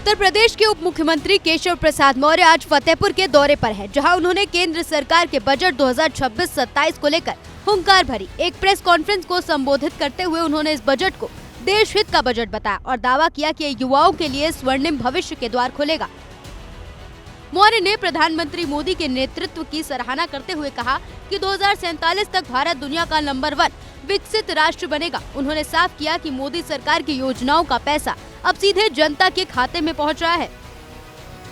उत्तर प्रदेश के उप मुख्यमंत्री केशव प्रसाद मौर्य आज फतेहपुर के दौरे पर हैं, जहां उन्होंने केंद्र सरकार के बजट 2026-27 को लेकर हुंकार भरी। एक प्रेस कॉन्फ्रेंस को संबोधित करते हुए उन्होंने इस बजट को देश हित का बजट बताया और दावा किया कि ये युवाओं के लिए स्वर्णिम भविष्य के द्वार खोलेगा। मौर्य ने प्रधानमंत्री मोदी के नेतृत्व की सराहना करते हुए कहा कि 2047 तक भारत दुनिया का नंबर 1 विकसित राष्ट्र बनेगा। उन्होंने साफ किया कि मोदी सरकार की योजनाओं का पैसा अब सीधे जनता के खाते में पहुंच रहा है।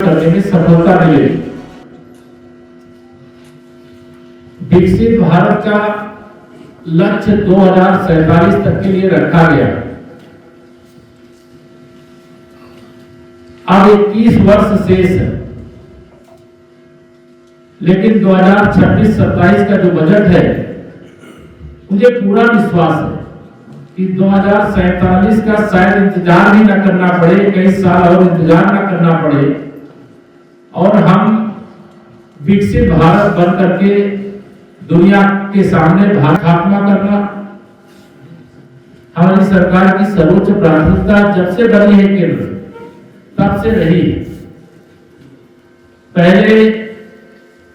सफलता मिलेगी। विकसित भारत का लक्ष्य 2047 तक के लिए रखा गया। अब 21 वर्ष शेष है, लेकिन 2026-27 का जो बजट है, मुझे पूरा विश्वास है कि 2047 का शायद इंतजार भी न करना पड़े, कई साल और इंतजार न करना पड़े और हम विकसित भारत बन करके दुनिया के सामने भारत स्थापना करना हमारी सरकार की सर्वोच्च प्राथमिकता जब से बनी है केंद्र तब से रही है। पहले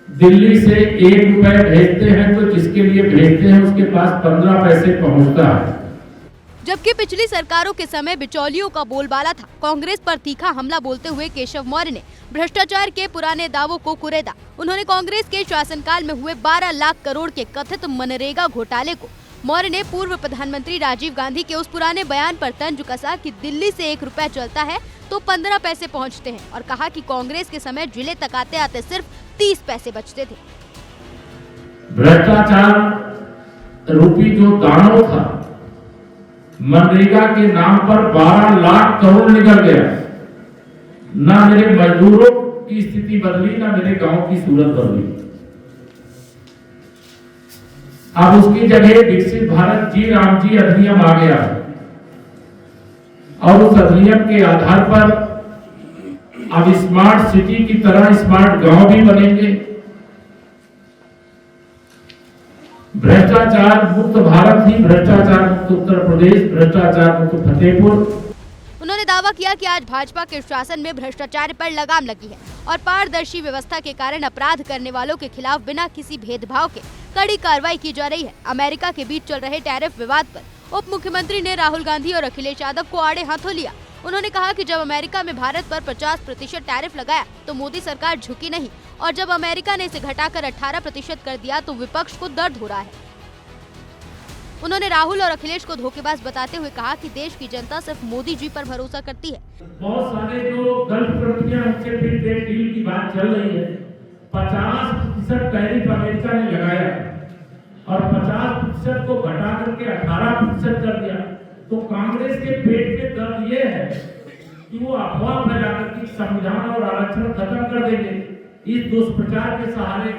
दिल्ली से 1 रुपए भेजते हैं तो जिसके लिए भेजते हैं उसके पास 15 पैसे पहुंचता है। जबकि पिछली सरकारों के समय बिचौलियों का बोलबाला था। कांग्रेस पर तीखा हमला बोलते हुए केशव मौर्य ने भ्रष्टाचार के पुराने दावों को कुरेदा। उन्होंने कांग्रेस के शासनकाल में हुए 12 लाख करोड़ के कथित मनरेगा घोटाले को मौर्य ने पूर्व प्रधानमंत्री राजीव गांधी के उस पुराने बयान पर तंज कसा कि दिल्ली से 1 रुपया चलता है तो 15 पैसे पहुंचते हैं और कहा कि कांग्रेस के समय जिले तक आते आते सिर्फ 30 पैसे बचते थे। भ्रष्टाचार रूपी जो दानव था, मनरेगा के नाम पर 12 लाख करोड़ निकल गया। ना मेरे मजदूरों की स्थिति बदली, ना मेरे गांव की सूरत बदली। अब उसकी जगह विकसित भारत जी राम जी अधिनियम आ गया और उस अधिनियम के आधार पर अब स्मार्ट सिटी की तरह स्मार्ट गांव भी बनेंगे। भ्रष्टाचार मुक्त भारत ही भ्रष्टाचार मुक्त उत्तर प्रदेश, भ्रष्टाचार मुक्त फतेहपुर। उन्होंने दावा किया कि आज भाजपा के शासन में भ्रष्टाचार पर लगाम लगी है और पारदर्शी व्यवस्था के कारण अपराध करने वालों के खिलाफ बिना किसी भेदभाव के कड़ी कार्रवाई की जा रही है। अमेरिका के बीच चल रहे टैरिफ विवाद पर उप मुख्यमंत्री ने राहुल गांधी और अखिलेश यादव को आड़े हाथों लिया। उन्होंने कहा कि जब अमेरिका में भारत पर 50% टैरिफ लगाया तो मोदी सरकार झुकी नहीं और जब अमेरिका ने इसे घटाकर 18% कर दिया तो विपक्ष को दर्द हो रहा है। उन्होंने राहुल और अखिलेश को धोखेबाज बताते हुए कहा कि देश की जनता सिर्फ मोदी जी पर भरोसा करती है। बहुत सारे जो गल्फ कंट्रियां उनसे फ्री ट्रेड डील की बात चल रही है, 50% टैरिफ अमेरिका ने लगाया और 50% को घटा करके 18% कर दिया। तो कांग्रेस के पेट में दर्द ये है कि वो अफवाह फैला करके संविधान और आरक्षण खत्म कर देंगे। इस दुष्प्रचार के सहारे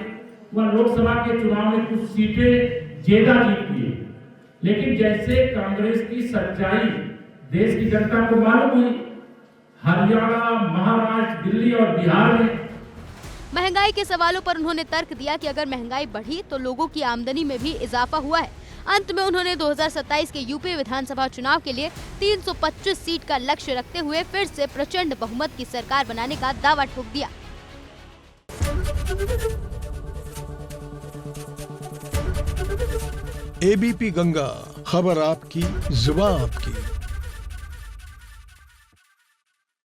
वह लोकसभा के चुनाव में कुछ सीटें ज्यादा जीती है, लेकिन जैसे कांग्रेस की सच्चाई देश की जनता को मालूम हुई, हरियाणा, महाराष्ट्र, दिल्ली और बिहार में महंगाई के सवालों पर उन्होंने तर्क दिया कि अगर महंगाई बढ़ी तो लोगों की आमदनी में भी इजाफा हुआ है। अंत में उन्होंने 2027 के यूपी विधानसभा चुनाव के लिए 325 सीट का लक्ष्य रखते हुए फिर से प्रचंड बहुमत की सरकार बनाने का दावा ठोक दिया। एबीपी गंगा, खबर आपकी, जुबान आपकी।